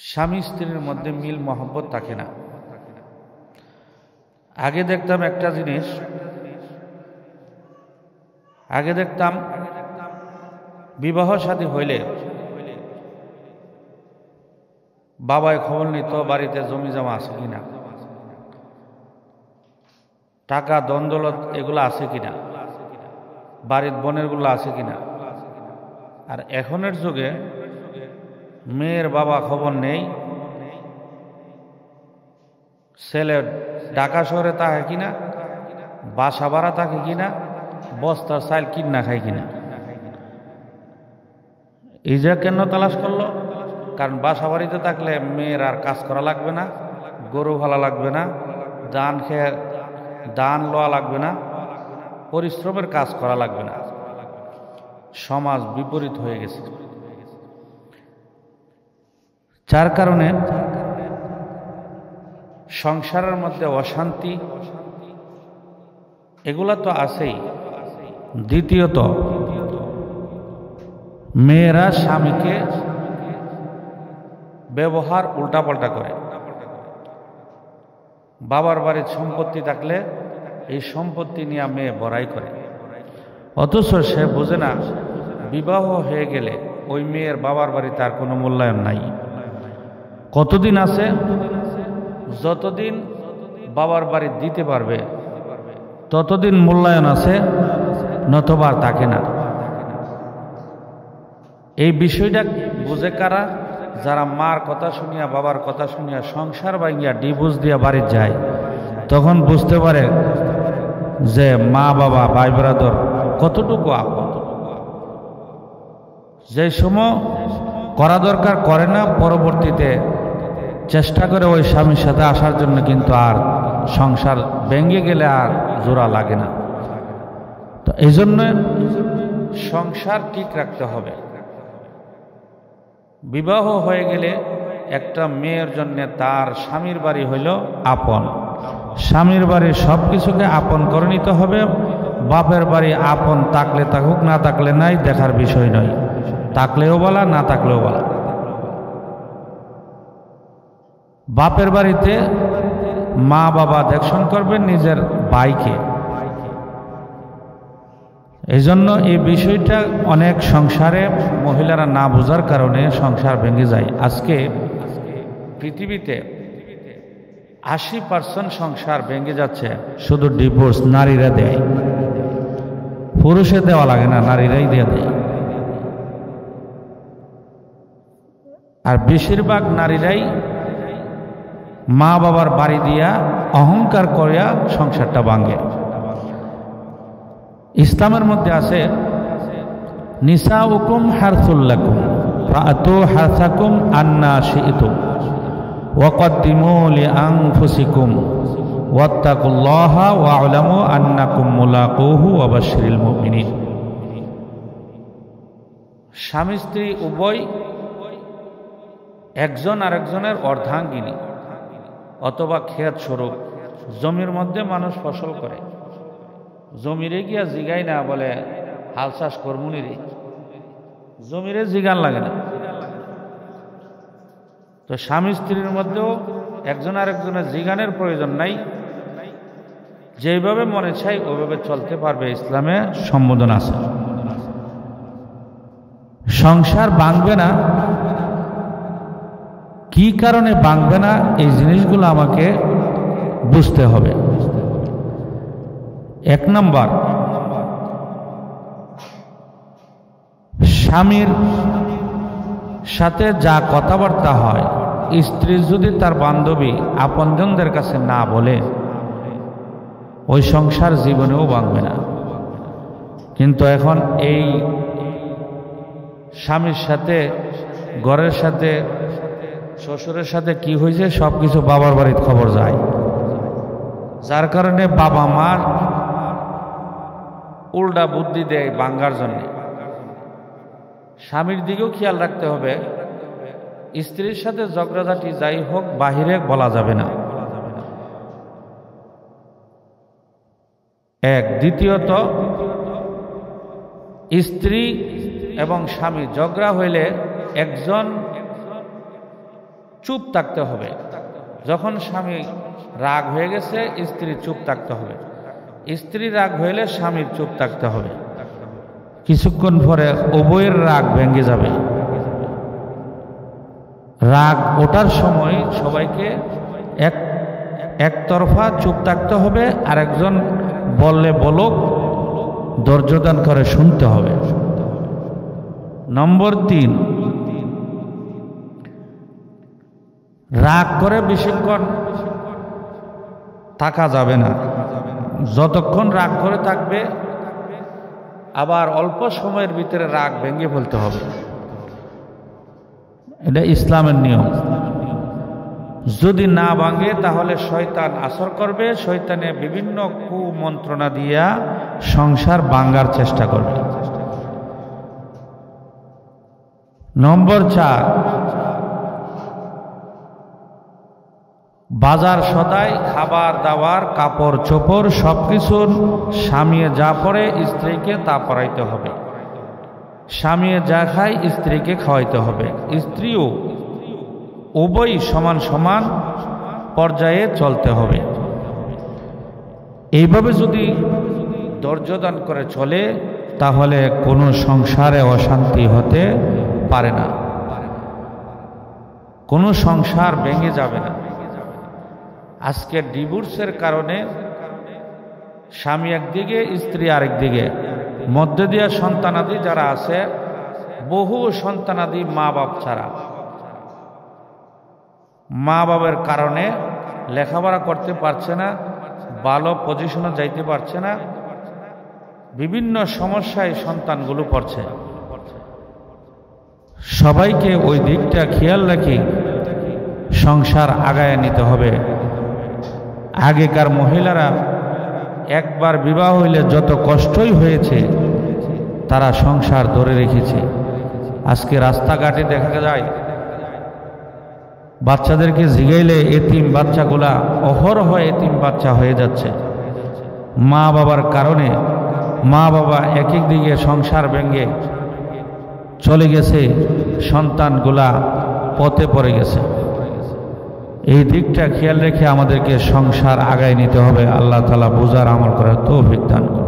স্বামী স্ত্রীর মধ্যে মিল মহব্বত থাকে না। আগে দেখতাম একটা জিনিস, আগে দেখতাম বিবাহ শাদী হইলে বাবায় খবর নিত বাড়িতে জমি জমা আছে কিনা, টাকা দন্দলত এগুলো আছে কিনা, বাড়ির বোনের গুলো আছে কিনা। আর এখনের যুগে মেয়ের বাবা খবর নেই, ছেলে ঢাকা শহরে থাকে কিনা, বাসা ভাড়া থাকে কিনা, বস্তার চাল কিনা খায় কিনা। এই যে কেন তালাশ করলো? কারণ বাসা বাড়িতে থাকলে মেয়ের আর কাজ করা লাগবে না, গরু ভালা লাগবে না, ধান লওয়া লাগবে না, পরিশ্রমের কাজ করা লাগবে না। সমাজ বিপরীত হয়ে গেছে। যার কারণে সংসারের মধ্যে অশান্তি এগুলা তো আছেই। দ্বিতীয়ত, মেয়েরা স্বামীকে ব্যবহার উল্টাপাল্টা করে। বাবার বাড়ির সম্পত্তি থাকলে এই সম্পত্তি নিয়ে মেয়ে বড়াই করে, অথচ সে বোঝে না বিবাহ হয়ে গেলে ওই মেয়ের বাবার বাড়ি তার কোনো মূল্যায়ন নাই। কতদিন আছে? যতদিন বাবার বাড়ি দিতে পারবে ততদিন মূল্যায়ন আছে, নতবা থাকে না। এই বিষয়টা বুঝে কারা? যারা মার কথা শুনিয়া বাবার কথা শুনিয়া সংসার ভাঙিয়া ডিভোর্স দিয়া বাড়ি যায়, তখন বুঝতে পারে যে মা বাবা ভাই ব্রাদর কতটুকু আপন। যে সময় করা দরকার করে না, পরবর্তীতে চেষ্টা করে ওই স্বামীর সাথে আসার জন্য, কিন্তু আর সংসার ভেঙে গেলে আর জোড়া লাগে না। তো এই জন্য সংসার ঠিক রাখতে হবে। বিবাহ হয়ে গেলে একটা মেয়ের জন্য তার স্বামীর বাড়ি হইল আপন। স্বামীর বাড়ির সব কিছুকে আপন করে নিতে হবে। বাপের বাড়ি আপন থাকলে থাকুক, না থাকলে নাই, দেখার বিষয় নয়। থাকলেও বলা, না থাকলেও বলা। বাপের বাড়িতে মা বাবা দেখশন করবেন নিজের ভাইকে। এই জন্য এই বিষয়টা অনেক সংসারে মহিলারা না বোঝার কারণে সংসার ভেঙে যায়। আজকে পৃথিবীতে 80% সংসার ভেঙে যাচ্ছে শুধু ডিভোর্স নারীরা দেয়। পুরুষে দেওয়া লাগে না, নারীরাই দিয়ে দেয়। আর বেশিরভাগ নারীরাই মা বাবার বাড়ি দিয়া অহংকার করিয়া সংসারটা ভাঙে। ইসলামের মধ্যে আছে নিসাউকুম হারসুল লাকুম ফাআতু হারসাকুম আন্না শি'তুম ওয়া কদ্দিমু লিআনফুসিকুম ওয়াত্তাকুল্লাহা ওয়া'লামু আন্নাকুম মুলাকুহু ওয়া বাশশিরিল মুমিনিন। স্বামী স্ত্রী উভয় একজন আরেকজনের অর্ধাঙ্গিনী অথবা ক্ষেত স্বরূপ। জমির মধ্যে মানুষ ফসল করে, জমিরে গিয়া জিগাই না, বলে হাল চাষ করমুনি রে, জমিরে জিগান লাগে না। তো স্বামী স্ত্রীর মধ্যেও একজন আরেকজনের জিগানের প্রয়োজন নাই। যেভাবে মনে চাই ওইভাবে চলতে পারবে, ইসলামে সম্বোধন আছে। সংসার ভাঙবে না, কি কারণে ভাঙবে না, এই জিনিসগুলো আমাকে বুঝতে হবে। এক নম্বর, স্বামীর সাথে যা কথাবার্তা হয়, স্ত্রী যদি তার বান্ধবী আপনজনদের কাছে না বলে, ওই সংসার জীবনেও ভাঙবে না। কিন্তু এখন এই স্বামীর সাথে, ঘরের সাথে, শ্বশুরের সাথে কি হয়েছে সব কিছু বাবার বাড়ির খবর যায়। যার কারণে বাবা মার উল্টা বুদ্ধি দেয় ভাঙ্গার জন্য। স্বামীর দিকেও খেয়াল রাখতে হবে, স্ত্রীর সাথে ঝগড়াঝাটি যাই হোক বাহিরে বলা যাবে না। এক। দ্বিতীয়ত, স্ত্রী এবং স্বামী ঝগড়া হইলে একজন চুপ থাকতে হবে। যখন স্বামী রাগ হয়ে গেছে স্ত্রী চুপ থাকতে হবে, স্ত্রী রাগ হইলে স্বামীর চুপ থাকতে হবে। কিছুক্ষণ পরে উভয়ের রাগ ভেঙে যাবে। রাগ ওঠার সময় সবাইকে একতরফা চুপ থাকতে হবে, আর একজন বললে বলুক, ধৈর্যদান করে শুনতে হবে। নম্বর 3, রাগ করে বেশিক্ষণ থাকা যাবে না। যতক্ষণ রাগ করে থাকবে আবার অল্প সময়ের ভিতরে রাগ ভেঙে ফেলতে হবে। এটা ইসলামের নিয়ম। যদি না ভাঙে তাহলে শয়তান আসর করবে, শয়তানে বিভিন্ন কুমন্ত্রণা দিয়া সংসার ভাঙার চেষ্টা করবে। নম্বর 4, বাজার সদাই, খাবার দাবার, কাপড় চোপড় সবকিছুর স্বামী যা পড়ে স্ত্রীকে তা পরাইতে হবে। স্বামী যা খায় স্ত্রীকে খাওয়াইতে হবে। স্ত্রীও উভয় সমান সমান পর্যায়ে চলতে হবে। এইভাবে যদি ধৈর্যদান করে চলে তাহলে কোনো সংসারে অশান্তি হতে পারে না, কোনো সংসার ভেঙে যাবে না। আজকে ডিভোর্সের কারণে স্বামী একদিকে স্ত্রী আরেকদিকে, মধ্যে দিয়া সন্তানাদি যারা আছে, বহু সন্তানাদি মা বাপ ছাড়া, মা বাবার কারণে লেখাপড়া করতে পারছে না, ভালো পজিশনে যাইতে পারছে না, বিভিন্ন সমস্যায় সন্তানগুলো পড়ছে। সবাইকে ওই দিকটা খেয়াল রাখি সংসার আগায় নিতে হবে। আগেকার মহিলারা একবার বিবাহ হইলে যত কষ্টই হয়েছে তারা সংসার ধরে রেখেছে। আজকে রাস্তাঘাটে দেখা যায় বাচ্চাদেরকে জিগাইলে এতিম বাচ্চাগুলা অহরহ এতিম বাচ্চা হয়ে যাচ্ছে। মা বাবার কারণে মা বাবা এক এক দিকে সংসার ভেঙে চলে গেছে, সন্তানগুলা পথে পড়ে গেছে। এই দিকটা খেয়াল রেখে আমাদেরকে সংসার আগায় নিতে হবে। আল্লাহ তাআলা বুঝার আমল করার তৌফিক দান করুন।